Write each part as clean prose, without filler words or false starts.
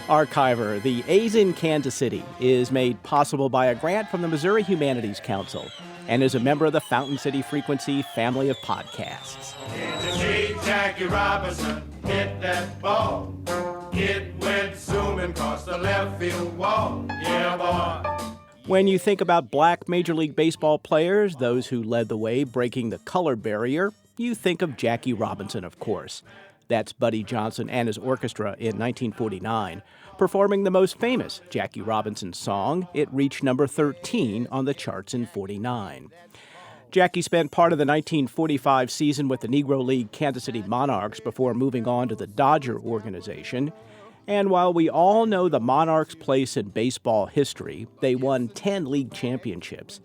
Archiver, the A's in Kansas City, is made possible by a grant from the Missouri Humanities Council and is a member of the Fountain City Frequency family of podcasts. To see Jackie Robinson hit that ball, it went zooming across the left field wall. Yeah, boy. When you think about black Major League Baseball players, those who led the way breaking the color barrier, you think of Jackie Robinson, of course. That's Buddy Johnson and his orchestra in 1949, performing the most famous Jackie Robinson song. It reached number 13 on the charts in '49. Jackie spent part of the 1945 season with the Negro League Kansas City Monarchs before moving on to the Dodger organization. And while we all know the Monarchs' place in baseball history, they won 10 league championships.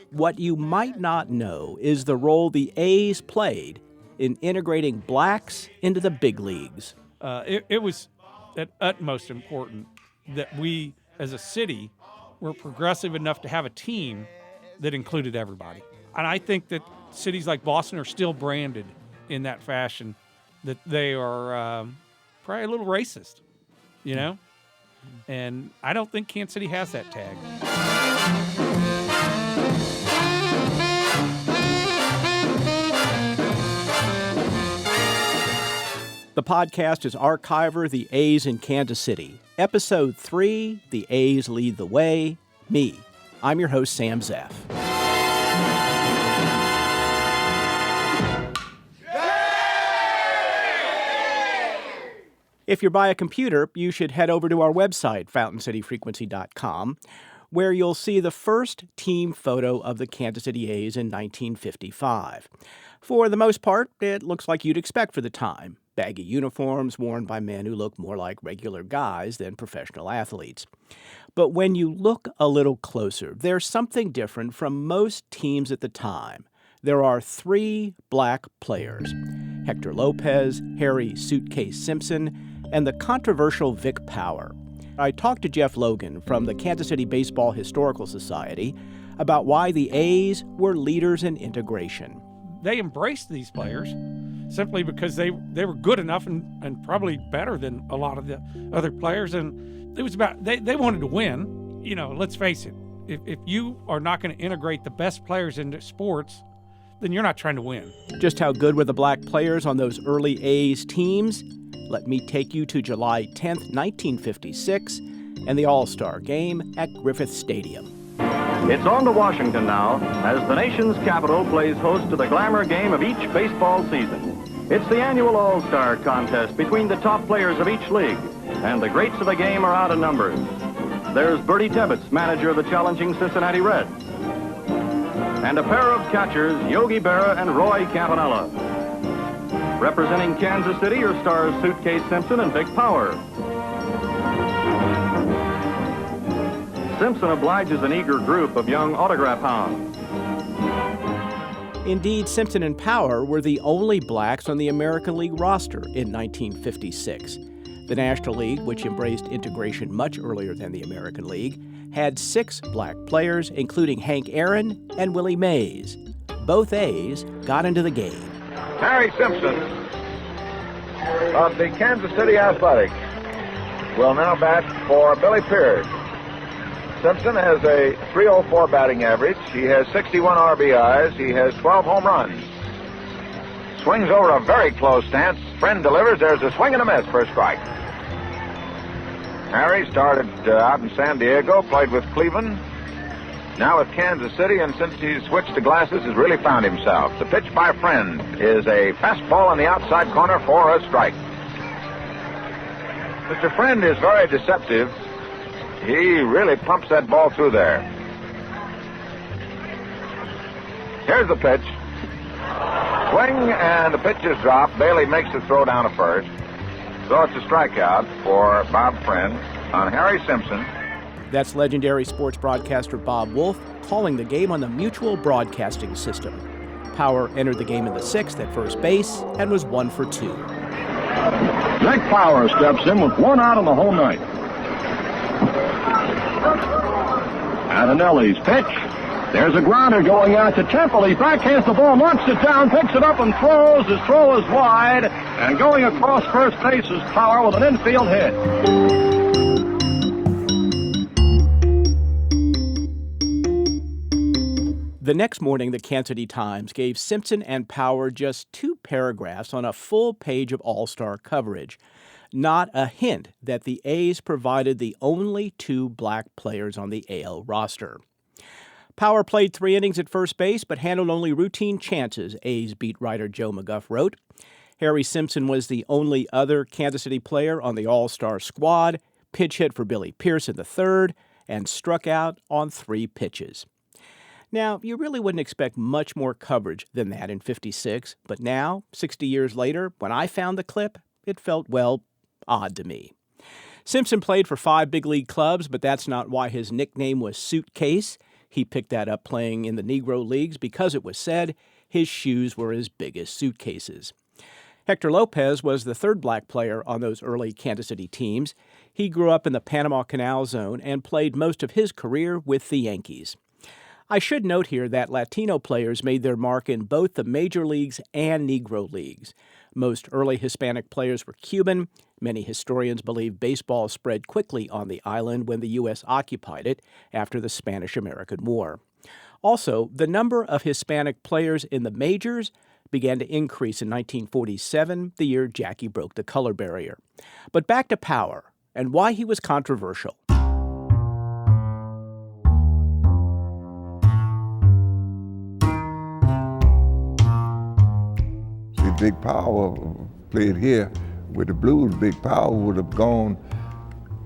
What you might not know is the role the A's played in integrating blacks into the big leagues. It was at utmost important that we, as a city, were progressive enough to have a team that included everybody. And I think that cities like Boston are still branded in that fashion, that they are probably a little racist, you know? And I don't think Kansas City has that tag. The podcast is Archiver, the A's in Kansas City. Episode 3, The A's Lead the Way. Me. I'm your host, Sam Zeff. If you're by a computer, you should head over to our website, FountainCityFrequency.com, where you'll see the first team photo of the Kansas City A's in 1955. For the most part, it looks like you'd expect for the time. Baggy uniforms worn by men who look more like regular guys than professional athletes. But when you look a little closer, there's something different from most teams at the time. There are 3 black players: Hector Lopez, Harry Suitcase Simpson, and the controversial Vic Power. I talked to Jeff Logan from the Kansas City Baseball Historical Society about why the A's were leaders in integration. They embraced these players simply because they were good enough and probably better than a lot of the other players. And it was about, they wanted to win. You know, let's face it, if you are not going to integrate the best players into sports, then you're not trying to win. Just how good were the black players on those early A's teams? Let me take you to July 10th, 1956, and the All-Star Game at Griffith Stadium. It's on to Washington now, as the nation's capital plays host to the glamour game of each baseball season. It's the annual All-Star contest between the top players of each league, and the greats of the game are out of numbers. There's Bertie Tebbetts, manager of the challenging Cincinnati Reds, and a pair of catchers, Yogi Berra and Roy Campanella. Representing Kansas City are stars Suitcase Simpson and Vic Power. Simpson obliges an eager group of young autograph hounds. Indeed, Simpson and Power were the only blacks on the American League roster in 1956. The National League, which embraced integration much earlier than the American League, had 6 black players, including Hank Aaron and Willie Mays. Both A's got into the game. Harry Simpson of the Kansas City Athletics will now bat for Billy Pierce. Simpson has a .304 batting average. He has 61 RBIs. He has 12 home runs. Swings over a very close stance. Friend delivers. There's a swing and a miss for a strike. Harry started out in San Diego, played with Cleveland, now with Kansas City, and since he's switched to glasses, has really found himself. The pitch by Friend is a fastball on the outside corner for a strike. Mr. Friend is very deceptive. He really pumps that ball through there. Here's the pitch. Swing, and the pitch is dropped. Bailey makes the throw down to first. So it's a strikeout for Bob Friend on Harry Simpson. That's legendary sports broadcaster Bob Wolf calling the game on the Mutual Broadcasting System. Power entered the game in the 6th at first base and was 1 for 2. Vic Power steps in with 1 out on the whole night. Antonelli's pitch. There's a grounder going out to Temple. He backhands the ball, knocks it down, picks it up and throws. His throw is wide, and going across first base is Power with an infield hit. The next morning, the Kansas City Times gave Simpson and Power just 2 paragraphs on a full page of all-star coverage. Not a hint that the A's provided the only 2 black players on the AL roster. Power played 3 innings at first base, but handled only routine chances, A's beat writer Joe McGuff wrote. Harry Simpson was the only other Kansas City player on the all-star squad, pitch hit for Billy Pierce in the 3rd, and struck out on 3 pitches. Now, you really wouldn't expect much more coverage than that in '56, but now, 60 years later, when I found the clip, it felt, well, odd to me. Simpson played for 5 big league clubs, but that's not why his nickname was Suitcase. He picked that up playing in the Negro leagues because it was said his shoes were as big as suitcases. Hector Lopez was the 3rd black player on those early Kansas City teams. He grew up in the Panama Canal Zone and played most of his career with the Yankees. I should note here that Latino players made their mark in both the major leagues and Negro leagues. Most early Hispanic players were Cuban. Many historians believe baseball spread quickly on the island when the U.S. occupied it after the Spanish-American War. Also, the number of Hispanic players in the majors began to increase in 1947, the year Jakcie broke the color barrier. But back to Power and why he was controversial. Big Power played here with the Blues. Big Power would have gone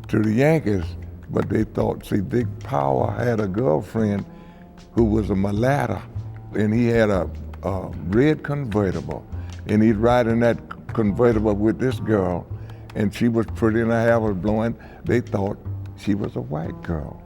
to the Yankees, but they thought, Big Power had a girlfriend who was a mulatto, and he had a red convertible, and he'd ride in that convertible with this girl, and she was pretty and her hair was blowing. They thought she was a white girl,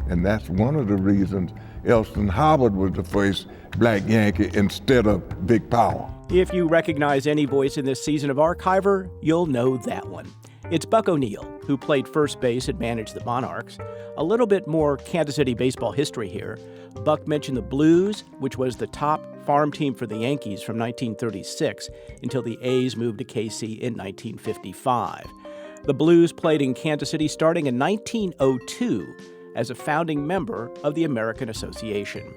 and that's one of the reasons Elston Howard was the first black Yankee instead of Big Power. If you recognize any voice in this season of Archiver, you'll know that one. It's Buck O'Neill, who played first base and managed the Monarchs. A little bit more Kansas City baseball history here. Buck mentioned the Blues, which was the top farm team for the Yankees from 1936 until the A's moved to KC in 1955. The Blues played in Kansas City starting in 1902 as a founding member of the American Association.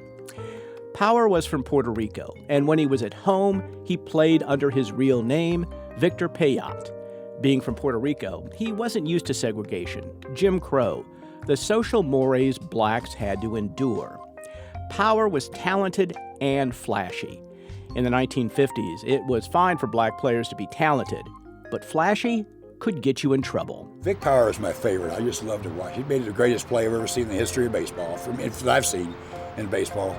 Power was from Puerto Rico, and when he was at home, he played under his real name, Victor Payat. Being from Puerto Rico, he wasn't used to segregation, Jim Crow, the social mores blacks had to endure. Power was talented and flashy. In the 1950s, it was fine for black players to be talented, but flashy could get you in trouble. Vic Power is my favorite. I just love to watch. He made it the greatest play I've ever seen in the history of baseball, that I've seen in baseball.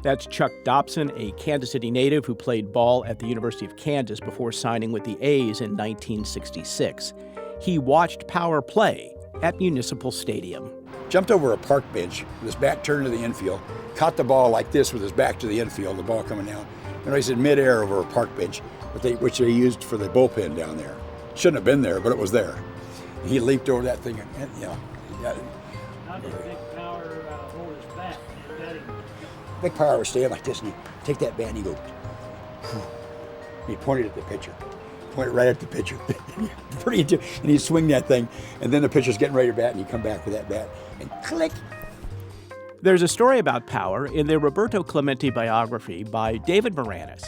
That's Chuck Dobson, a Kansas City native who played ball at the University of Kansas before signing with the A's in 1966. He watched Power play at Municipal Stadium. Jumped over a park bench with his back turned to the infield, caught the ball like this with his back to the infield, the ball coming down. And he's in midair over a park bench, which they used for the bullpen down there. Shouldn't have been there, but it was there. He leaped over that thing, and How did Vic Power hold his bat and batting? Vic Power was staying like this, and he'd take that bat and he'd go, he pointed at the pitcher. Pointed right at the pitcher. And he'd swing that thing, and then the pitcher's getting ready to bat, and he'd come back with that bat, and click. There's a story about Power in the Roberto Clemente biography by David Moranis.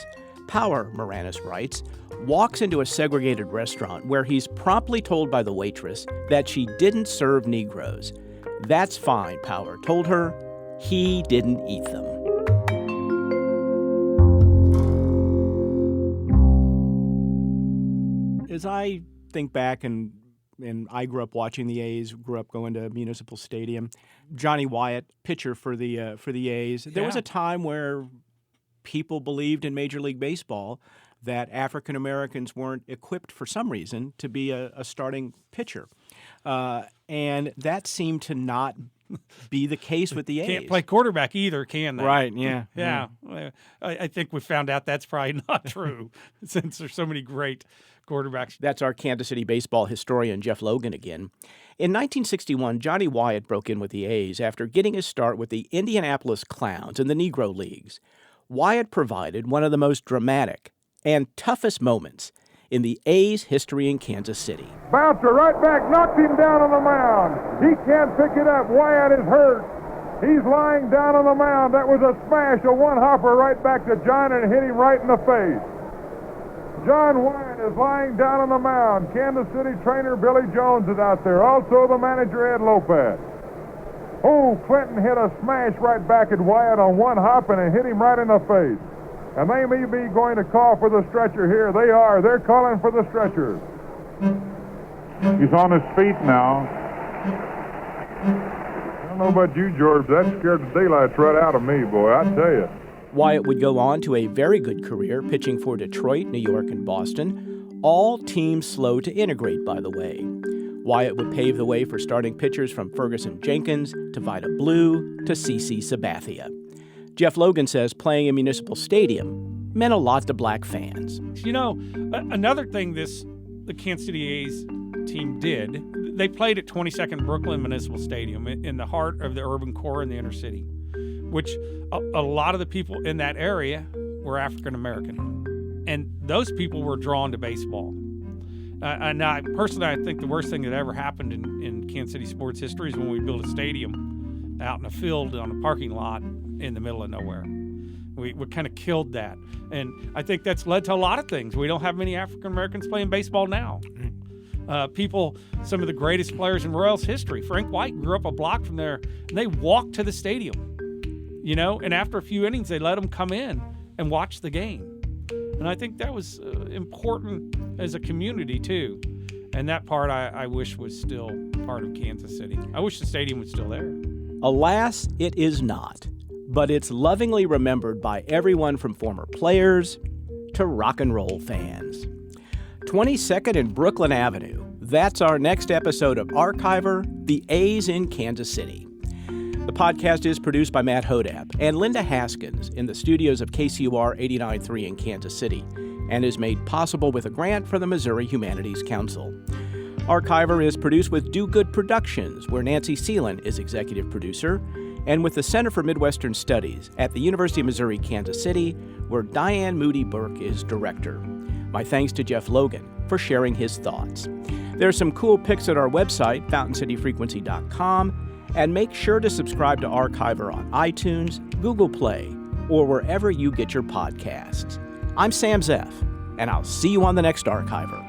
Power, Moranis writes, walks into a segregated restaurant where he's promptly told by the waitress that she didn't serve Negroes. That's fine, Power told her. He didn't eat them. As I think back, and I grew up watching the A's, grew up going to Municipal Stadium. Johnny Wyatt, pitcher for the A's. There was a time where people believed in Major League Baseball that African Americans weren't equipped for some reason to be a starting pitcher, and that seemed to not be the case with the A's. Can't play quarterback either, can they? Right, yeah. Yeah. I think we found out that's probably not true since there's so many great quarterbacks. That's our Kansas City baseball historian, Jeff Logan, again. In 1961, Johnny Wyatt broke in with the A's after getting his start with the Indianapolis Clowns in the Negro Leagues. Wyatt provided one of the most dramatic and toughest moments in the A's history in Kansas City. Bouncer right back, knocked him down on the mound. He can't pick it up. Wyatt is hurt. He's lying down on the mound. That was a smash, a one-hopper right back to John and hit him right in the face. John Wyatt is lying down on the mound. Kansas City trainer Billy Jones is out there. Also the manager Ed Lopez. Oh, Clinton hit a smash right back at Wyatt on one hop and it hit him right in the face. And they may be going to call for the stretcher here. They are. They're calling for the stretcher. He's on his feet now. I don't know about you, George, but that scared the daylights right out of me, boy, I tell you. Wyatt would go on to a very good career pitching for Detroit, New York, and Boston, all teams slow to integrate, by the way. Wyatt would pave the way for starting pitchers from Ferguson Jenkins to Vida Blue to CC Sabathia. Jeff Logan says playing in Municipal Stadium meant a lot to black fans. You know, another thing the Kansas City A's team did, they played at 22nd Brooklyn Municipal Stadium in the heart of the urban core in the inner city, which a lot of the people in that area were African American. And those people were drawn to baseball. And I think the worst thing that ever happened in Kansas City sports history is when we built a stadium out in a field on a parking lot in the middle of nowhere. We kind of killed that. And I think that's led to a lot of things. We don't have many African Americans playing baseball now. Some of the greatest players in Royals history. Frank White grew up a block from there, and they walked to the stadium, you know, and after a few innings, they let them come in and watch the game. And I think that was important as a community, too. And that part I wish was still part of Kansas City. I wish the stadium was still there. Alas, it is not. But it's lovingly remembered by everyone from former players to rock and roll fans. 22nd and Brooklyn Avenue. That's our next episode of Archiver, The A's in Kansas City. The podcast is produced by Matt Hodap and Linda Haskins in the studios of KCUR 89.3 in Kansas City and is made possible with a grant from the Missouri Humanities Council. Archiver is produced with Do Good Productions, where Nancy Seelan is executive producer, and with the Center for Midwestern Studies at the University of Missouri, Kansas City, where Diane Moody Burke is director. My thanks to Jeff Logan for sharing his thoughts. There's some cool pics at our website, FountainCityFrequency.com, and make sure to subscribe to Archiver on iTunes, Google Play, or wherever you get your podcasts. I'm Sam Zeff, and I'll see you on the next Archiver.